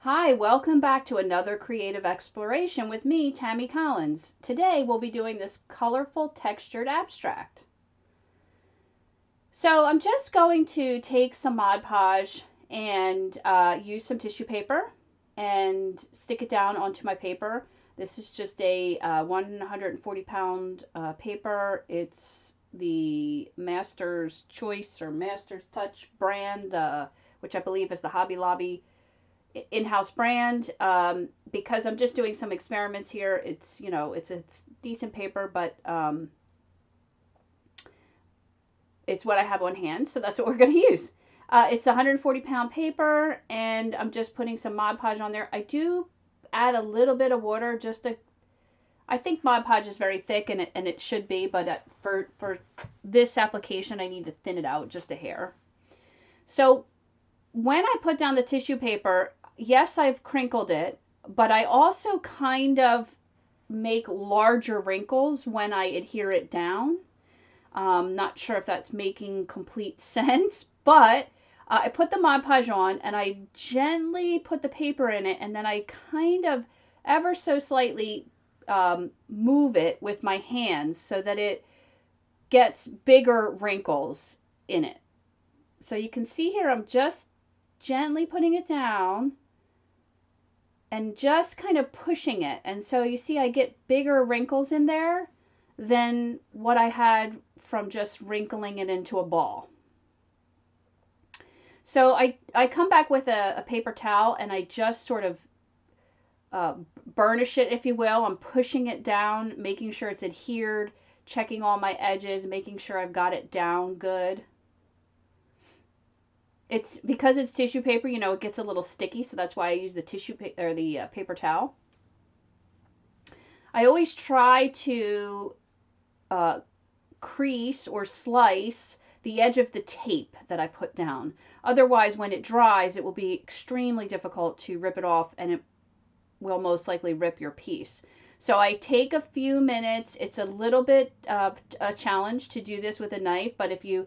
Hi, welcome back to another creative exploration with me, Tammy Collins. Today we'll be doing this colorful textured abstract. So I'm just going to take some Mod Podge and use some tissue paper and stick it down onto my paper. This is just a 140-pound paper. It's the Master's Choice or Master's Touch brand, which I believe is the Hobby Lobby in-house brand. Because I'm just doing some experiments here. It's decent paper, but it's what I have on hand, so that's what we're going to use. It's 140-pound paper, and I'm just putting some Mod Podge on there. I do add a little bit of water just to. I think Mod Podge is very thick, and it should be, but for this application, I need to thin it out just a hair. So when I put down the tissue paper, yes, I've crinkled it, but I also kind of make larger wrinkles when I adhere it down. Not sure if that's making complete sense, but I put the Mod Podge on and I gently put the paper in it, and then I kind of ever so slightly move it with my hands so that it gets bigger wrinkles in it. So you can see here I'm just gently putting it down and just kind of pushing it. And so you see I get bigger wrinkles in there than what I had from just wrinkling it into a ball. So I come back with a paper towel and I just sort of burnish it, if you will. I'm pushing it down, making sure it's adhered, checking all my edges, making sure I've got it down good. It's because it's tissue paper, it gets a little sticky, so that's why I use the tissue paper or the paper towel. I always try to crease or slice the edge of the tape that I put down. Otherwise, when it dries, it will be extremely difficult to rip it off, and it will most likely rip your piece. So I take a few minutes. It's a little bit a challenge to do this with a knife, but if you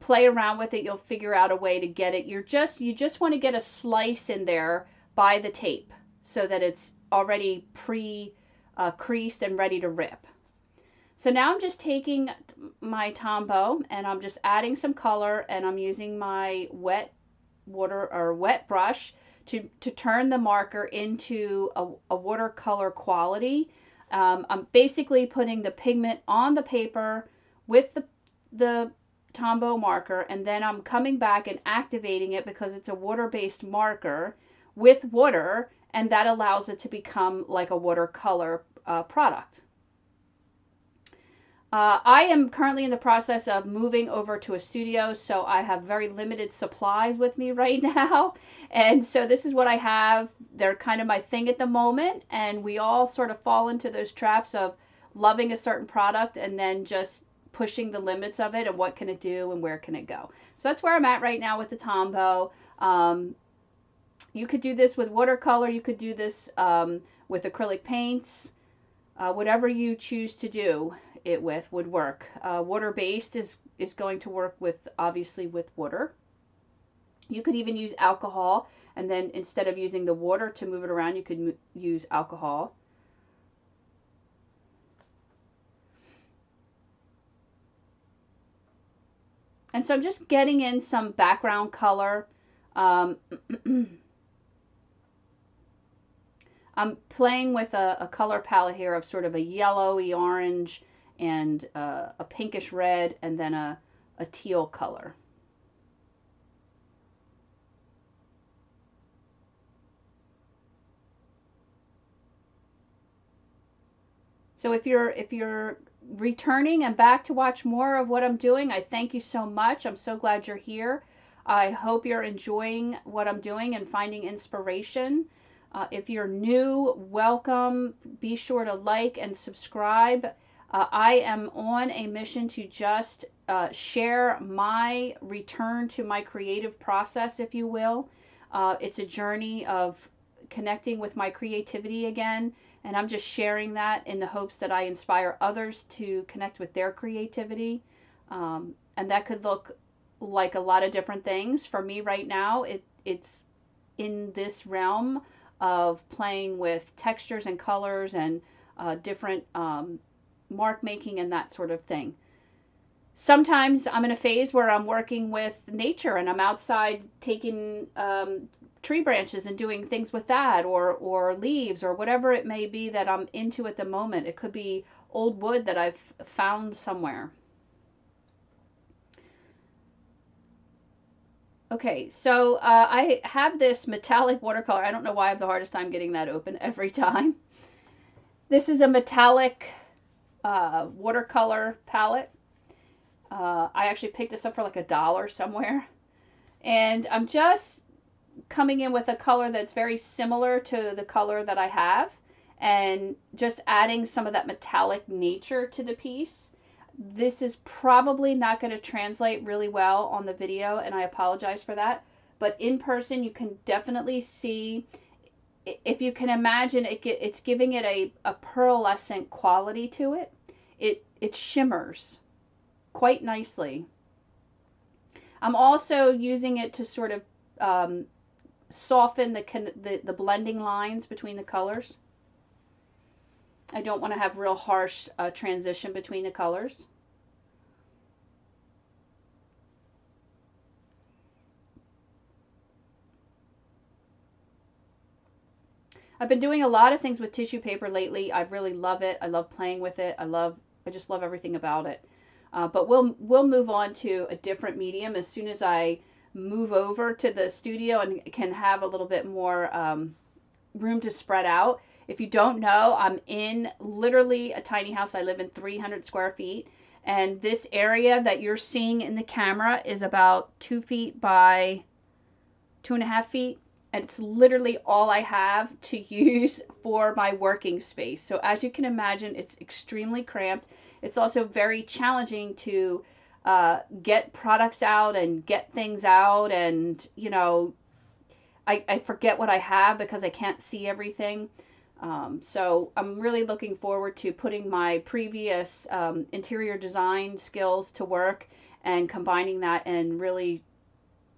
play around with it, you'll figure out a way to get it. You just want to get a slice in there by the tape so that it's already creased and ready to rip. So now I'm just taking my Tombow and I'm just adding some color, and I'm using my wet brush to turn the marker into a watercolor quality. I'm basically putting the pigment on the paper with the Tombow marker, and then I'm coming back and activating it because it's a water-based marker with water, and that allows it to become like a watercolor product. I am currently in the process of moving over to a studio, so I have very limited supplies with me right now. And so this is what I have. They're kind of my thing at the moment, and we all sort of fall into those traps of loving a certain product and then just pushing the limits of it and what can it do and where can it go. So that's where I'm at right now with the Tombow. You could do this with watercolor. You could do this with acrylic paints. Whatever you choose to do it with would work. Water-based is going to work with, obviously, with water. You could even use alcohol, and then instead of using the water to move it around, you could use alcohol. And so I'm just getting in some background color. I'm playing with a color palette here of sort of a yellowy orange and a pinkish red, and then a teal color. So if you're returning and back to watch more of what I'm doing, I thank you so much. I'm so glad you're here. I hope you're enjoying what I'm doing and finding inspiration. If you're new, welcome. Be sure to like and subscribe. I am on a mission to just share my return to my creative process, if you will. It's a journey of connecting with my creativity again, and I'm just sharing that in the hopes that I inspire others to connect with their creativity. And that could look like a lot of different things. For me right now, it's in this realm of playing with textures and colors and different mark making and that sort of thing. Sometimes I'm in a phase where I'm working with nature and I'm outside taking tree branches and doing things with that, or leaves, or whatever it may be that I'm into at the moment. It could be old wood that I've found somewhere. Okay, so I have this metallic watercolor. I don't know why I have the hardest time getting that open every time. This is a metallic watercolor palette. I actually picked this up for like $1 somewhere. And I'm just coming in with a color that's very similar to the color that I have, and just adding some of that metallic nature to the piece. This is probably not going to translate really well on the video, and I apologize for that. But in person, you can definitely see, if you can imagine, it's giving it a pearlescent quality to it. It shimmers quite nicely. I'm also using it to sort of soften the blending lines between the colors. I don't want to have real harsh transition between the colors. I've been doing a lot of things with tissue paper lately. I really love it. I love playing with it. I just love everything about it. But we'll move on to a different medium as soon as I move over to the studio and can have a little bit more room to spread out. If you don't know, I'm in literally a tiny house. I live in 300 square feet. And this area that you're seeing in the camera is about 2 feet by 2.5 feet. And it's literally all I have to use for my working space. So as you can imagine, it's extremely cramped. It's also very challenging to get products out and get things out. And, you know, I forget what I have because I can't see everything. So I'm really looking forward to putting my previous interior design skills to work and combining that and really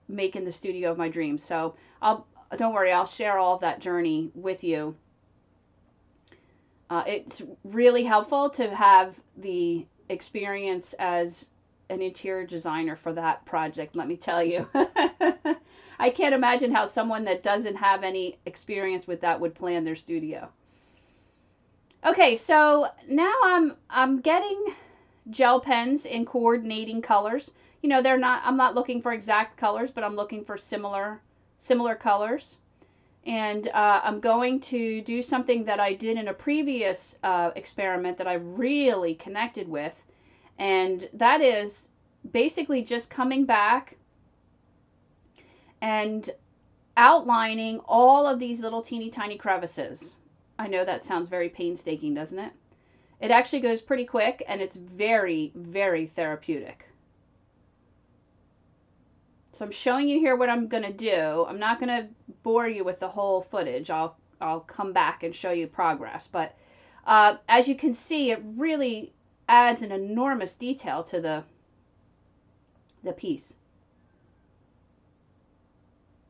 making the studio of my dreams. So don't worry, I'll share all of that journey with you. It's really helpful to have the experience as an interior designer for that project, let me tell you. I can't imagine how someone that doesn't have any experience with that would plan their studio. Okay, so now I'm getting gel pens in coordinating colors. You know, I'm not looking for exact colors, but I'm looking for similar colors. And I'm going to do something that I did in a previous experiment that I really connected with. And that is basically just coming back and outlining all of these little teeny tiny crevices. I know that sounds very painstaking, doesn't it? It actually goes pretty quick, and it's very, very therapeutic. So I'm showing you here what I'm going to do. I'm not going to bore you with the whole footage. I'll come back and show you progress. But as you can see, it really adds an enormous detail to the piece.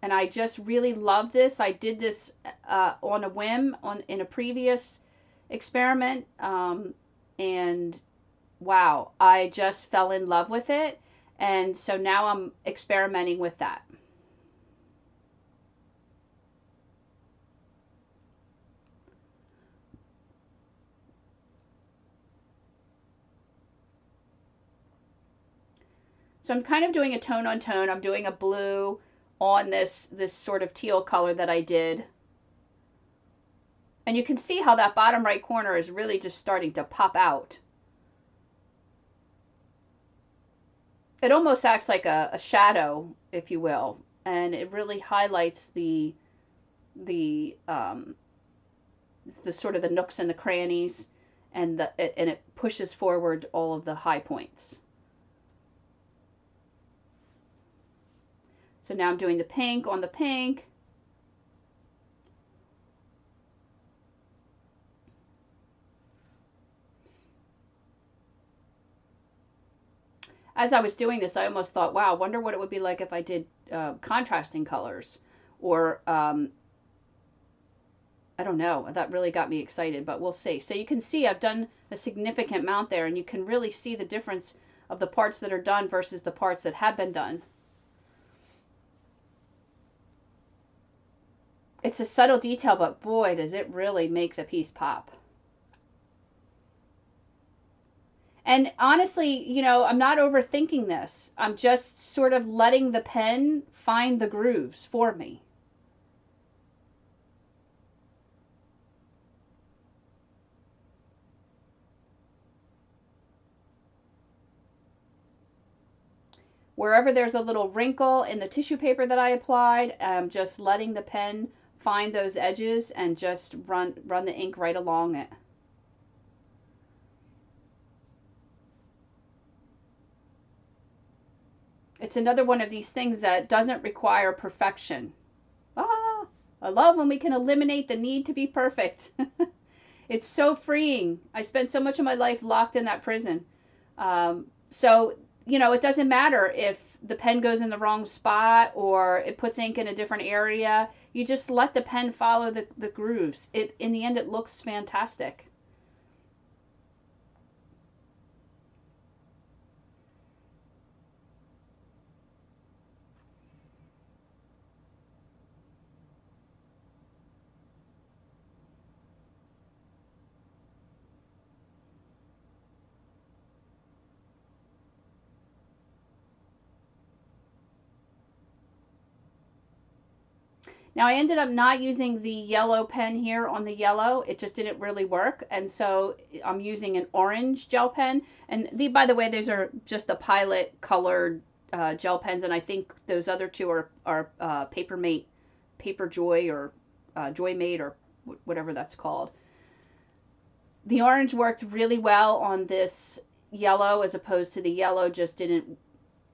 And I just really love this. I did this on a whim in a previous experiment. And wow, I just fell in love with it. And so now I'm experimenting with that. So I'm kind of doing a tone on tone. I'm doing a blue on this sort of teal color that I did. And you can see how that bottom right corner is really just starting to pop out. It almost acts like a shadow, if you will, and it really highlights the sort of the nooks and the crannies, and it pushes forward all of the high points. So now I'm doing the pink on the pink. As I was doing this, I almost thought, wow, I wonder what it would be like if I did contrasting colors, or I don't know. That really got me excited, but we'll see. So you can see I've done a significant amount there, and you can really see the difference of the parts that are done versus the parts that have been done. It's a subtle detail, but boy, does it really make the piece pop. And honestly, you know, I'm not overthinking this. I'm just sort of letting the pen find the grooves for me. Wherever there's a little wrinkle in the tissue paper that I applied, I'm just letting the pen find those edges and just run the ink right along it. It's another one of these things that doesn't require perfection. Ah, I love when we can eliminate the need to be perfect. It's so freeing. I spent so much of my life locked in that prison. So, you know, it doesn't matter if the pen goes in the wrong spot or it puts ink in a different area. You just let the pen follow the grooves. In the end, it looks fantastic. Now I ended up not using the yellow pen here on the yellow. It just didn't really work. And so I'm using an orange gel pen. And by the way, these are just the Pilot colored gel pens. And I think those other two are Paper Mate, Paper Joy, or Joy Mate, or whatever that's called. The orange worked really well on this yellow, as opposed to the yellow just didn't,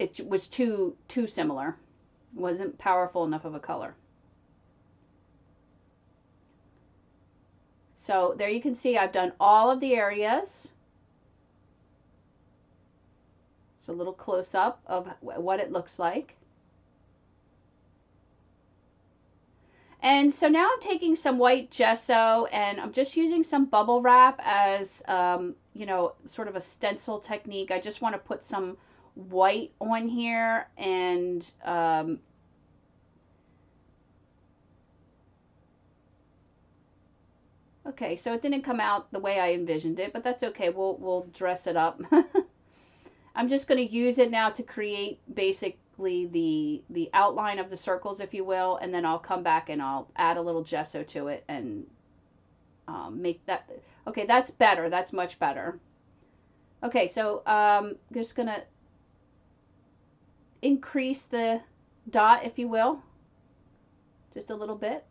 it was too similar. It wasn't powerful enough of a color. So there you can see I've done all of the areas. It's a little close up of what it looks like. And so now I'm taking some white gesso and I'm just using some bubble wrap as, you know, sort of a stencil technique. I just want to put some white on here and okay, so it didn't come out the way I envisioned it, but that's okay. We'll dress it up. I'm just going to use it now to create basically the outline of the circles, if you will, and then I'll come back and I'll add a little gesso to it and make that. Okay, that's better. That's much better. Okay, so just going to increase the dot, if you will, just a little bit.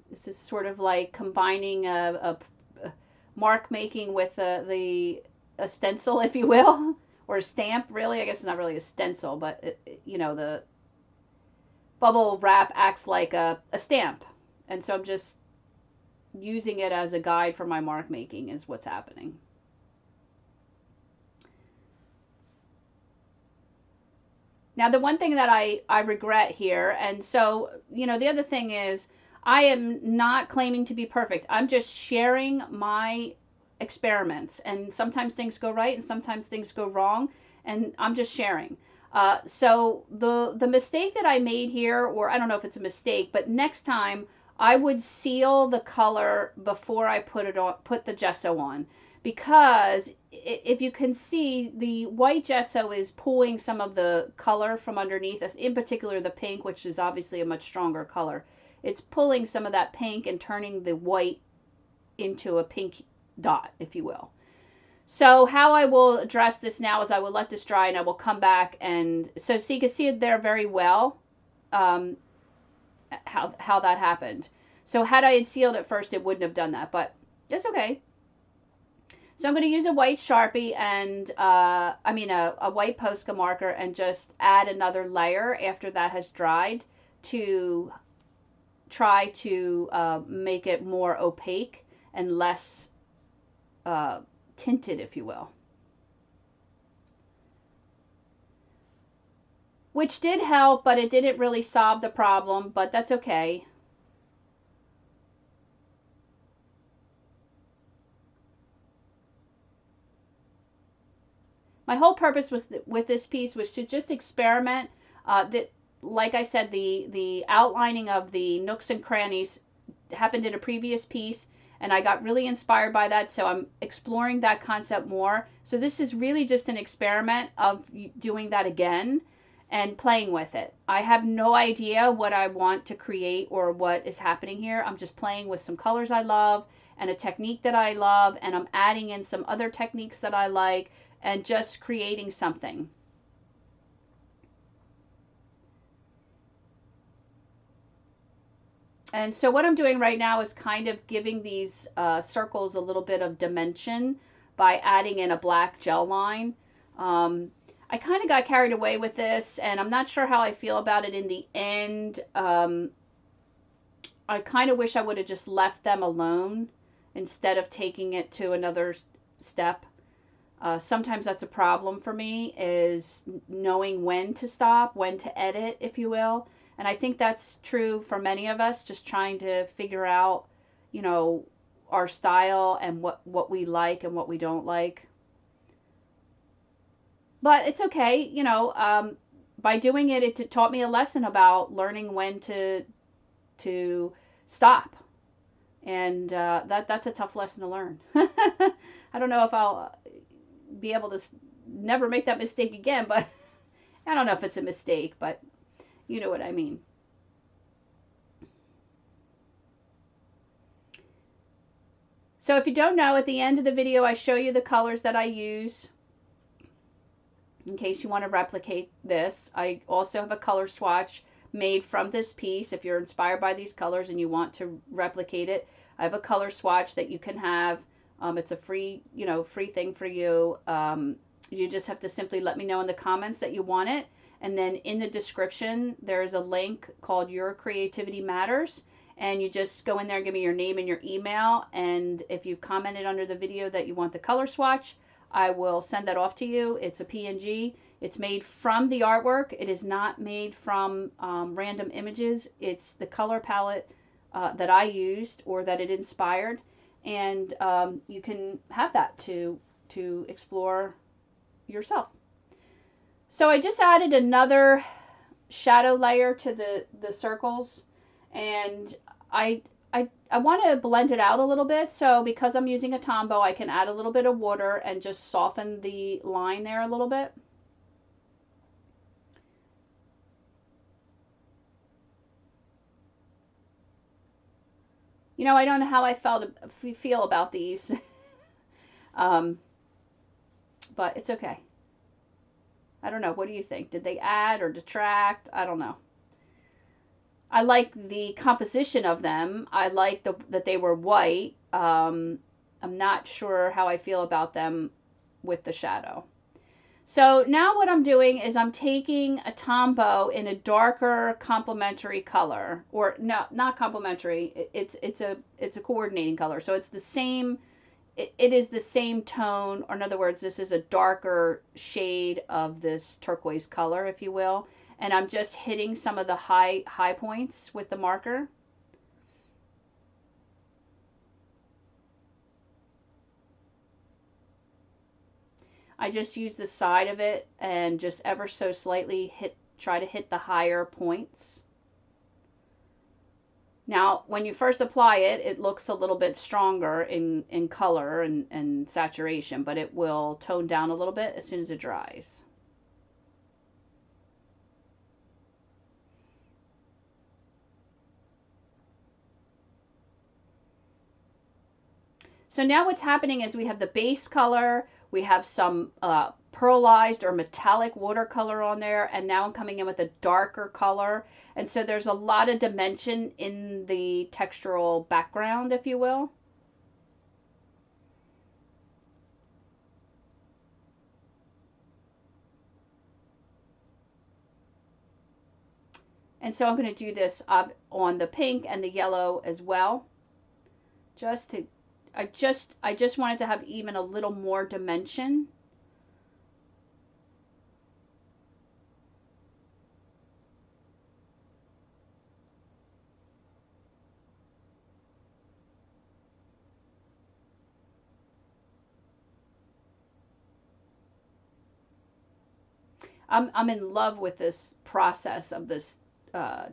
This is sort of like combining a mark making with a stencil, if you will, or a stamp. Really, I guess it's not really a stencil, but you know, the bubble wrap acts like a stamp, and so I'm just using it as a guide for my mark making is what's happening. Now, the one thing that I regret here, and so, you know, the other thing is I am not claiming to be perfect. I'm just sharing my experiments. And sometimes things go right and sometimes things go wrong. And I'm just sharing. So the mistake that I made here, or I don't know if it's a mistake, but next time I would seal the color before I put the gesso on, because if you can see, the white gesso is pulling some of the color from underneath, in particular the pink, which is obviously a much stronger color. It's pulling some of that pink and turning the white into a pink dot, if you will. So how I will address this now is I will let this dry and I will come back, and so you can see it there very well, how that happened. So had I had sealed it first, it wouldn't have done that, but it's okay. So I'm going to use a white Sharpie and, a white Posca marker, and just add another layer after that has dried to try to make it more opaque and less tinted, if you will. which did help, but it didn't really solve the problem, but that's okay. My whole purpose with this piece was to just experiment. That, like I said, the outlining of the nooks and crannies happened in a previous piece, and I got really inspired by that, so I'm exploring that concept more. So this is really just an experiment of doing that again and playing with it. I have no idea what I want to create or what is happening here. I'm just playing with some colors I love and a technique that I love, and I'm adding in some other techniques that I like and just creating something. And so what I'm doing right now is kind of giving these circles a little bit of dimension by adding in a black gel line. I kind of got carried away with this, and I'm not sure how I feel about it in the end. I kind of wish I would have just left them alone instead of taking it to another step. Sometimes that's a problem for me, is knowing when to stop, when to edit, if you will. And I think that's true for many of us, just trying to figure out, you know, our style and what we like and what we don't like. But it's okay, you know, by doing it, it taught me a lesson about learning when to stop. And that's a tough lesson to learn. I don't know if I'll be able to never make that mistake again, but I don't know if it's a mistake, but you know what I mean. So if you don't know, at the end of the video, I show you the colors that I use in case you want to replicate this. I also have a color swatch made from this piece. If you're inspired by these colors and you want to replicate it, I have a color swatch that you can have. It's a free, free thing for you. You just have to simply let me know in the comments that you want it. And then in the description, there's a link called Your Creativity Matters. And you just go in there and give me your name and your email. And if you've commented under the video that you want the color swatch, I will send that off to you. It's a PNG. It's made from the artwork. It is not made from random images. It's the color palette that I used or that it inspired. And you can have that to explore yourself. So I just added another shadow layer to the circles, and I want to blend it out a little bit. So because I'm using a Tombow, I can add a little bit of water and just soften the line there a little bit. You know, I don't know how I feel about these, but it's okay. I don't know. What do you think? Did they add or detract? I don't know. I like the composition of them. I like that they were white. I'm not sure how I feel about them with the shadow. So now what I'm doing is I'm taking a Tombow in a darker complementary color, or no, not complementary. It's a coordinating color. So it's the same. It is the same tone, or in other words, this is a darker shade of this turquoise color, if you will. And I'm just hitting some of the high points with the marker. I just use the side of it and just ever so slightly try to hit the higher points. Now, when you first apply it, it looks a little bit stronger in color and saturation, but it will tone down a little bit as soon as it dries. So now what's happening is we have the base color, we have some pearlized or metallic watercolor on there, and now I'm coming in with a darker color. And so there's a lot of dimension in the textural background, if you will. And so I'm going to do this on the pink and the yellow as well. I just wanted to have even a little more dimension. I'm in love with this process of this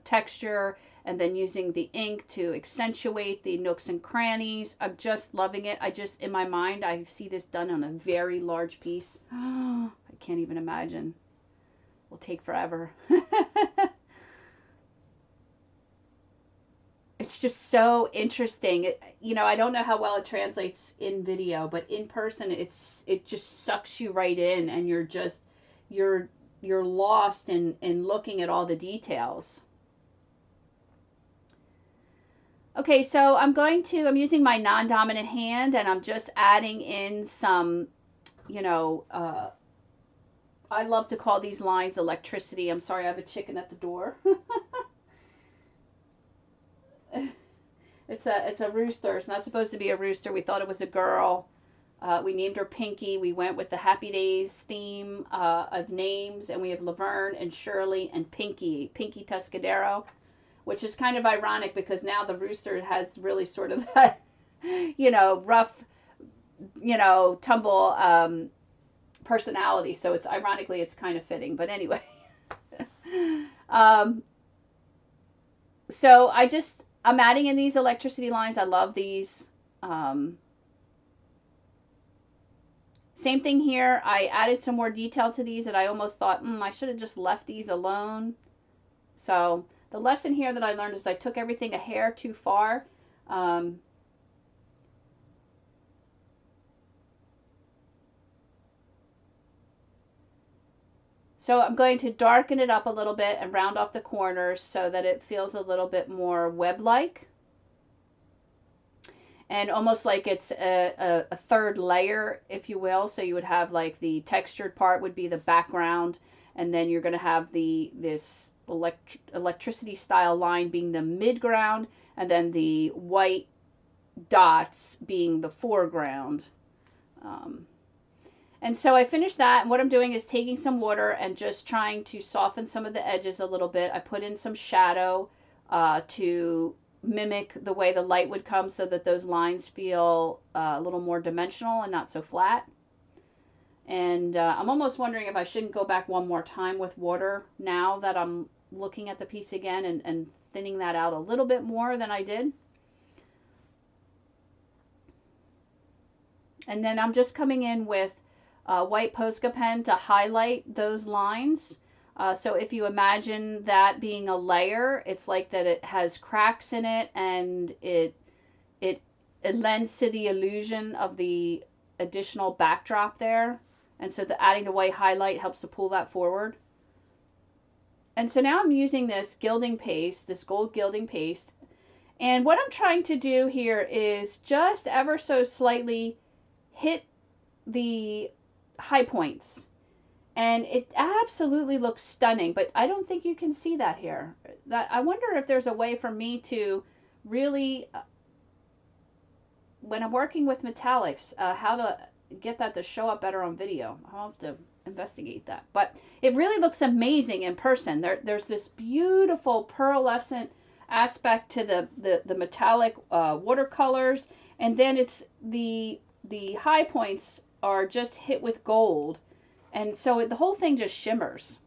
texture, and then using the ink to accentuate the nooks and crannies. I'm just loving it. I just, in my mind, I see this done on a very large piece. I can't even imagine. Will take forever. It's just so interesting. I don't know how well it translates in video, but in person, it just sucks you right in, and you're you're lost in looking at all the details. Okay, so I'm using my non-dominant hand, and I'm just adding in some, I love to call these lines electricity. I'm sorry, I have a chicken at the door. It's a rooster. It's not supposed to be a rooster. We thought it was a girl. We named her Pinky. We went with the Happy Days theme of names, and we have Laverne and Shirley and Pinky Tuscadero, which is kind of ironic because now the rooster has really sort of that, rough, tumble personality. So it's ironically, it's kind of fitting. But anyway, so I'm adding in these electricity lines. I love these. Same thing here. I added some more detail to these that I almost thought, I should have just left these alone. So the lesson here that I learned is I took everything a hair too far. So I'm going to darken it up a little bit and round off the corners so that it feels a little bit more web-like. And almost like it's a third layer, if you will. So you would have like the textured part would be the background, and then you're going to have this electricity style line being the midground, and then the white dots being the foreground. And so I finished that, and what I'm doing is taking some water and just trying to soften some of the edges a little bit. I put in some shadow to mimic the way the light would come so that those lines feel a little more dimensional and not so flat. And I'm almost wondering if I shouldn't go back one more time with water now that I'm looking at the piece again and thinning that out a little bit more than I did. And then I'm just coming in with white Posca pen to highlight those lines. So if you imagine that being a layer, it's like that it has cracks in it, and it lends to the illusion of the additional backdrop there. And so adding the white highlight helps to pull that forward. And so now I'm using this gilding paste, this gold gilding paste. And what I'm trying to do here is just ever so slightly hit the high points. And it absolutely looks stunning, but I don't think you can see that here. I wonder if there's a way for me to really, when I'm working with metallics, how to get that to show up better on video. I'll have to investigate that. But it really looks amazing in person. There's this beautiful pearlescent aspect to the metallic watercolors, and then it's the high points are just hit with gold. And so the whole thing just shimmers.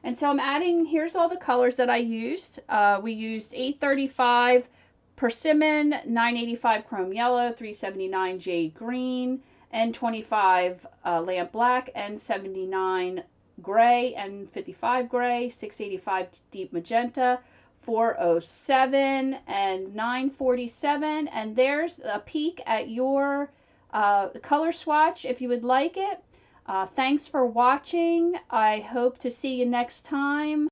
And so I'm adding, here's all the colors that I used. We used 835 persimmon, 985 chrome yellow, 379 jade green, and 25 lamp black, and 79 gray, and 55 gray, 685 deep magenta, 407, and 947. And there's a peek at your color swatch if you would like it. Thanks for watching. I hope to see you next time.